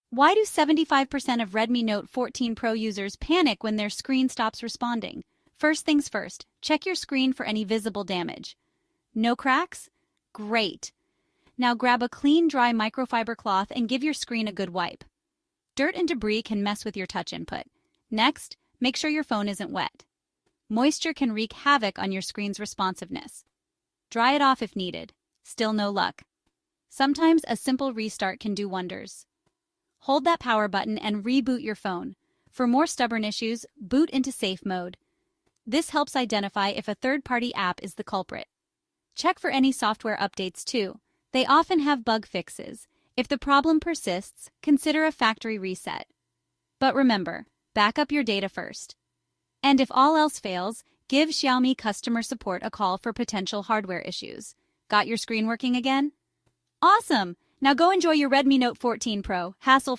Why do 75% of Redmi Note 14 Pro users panic when their screen stops responding? First things first, check your screen for any visible damage. No cracks? Great. Now grab a clean, dry microfiber cloth and give your screen a good wipe. Dirt and debris can mess with your touch input. Next, make sure your phone isn't wet. Moisture can wreak havoc on your screen's responsiveness. Dry it off if needed. Still no luck. Sometimes a simple restart can do wonders. Hold that power button and reboot your phone. For more stubborn issues, boot into safe mode. This helps identify if a third-party app is the culprit. Check for any software updates too. They often have bug fixes. If the problem persists, consider a factory reset. But remember, back up your data first. And if all else fails, give Xiaomi customer support a call for potential hardware issues. Got your screen working again? Awesome! Now go enjoy your Redmi Note 14 Pro, hassle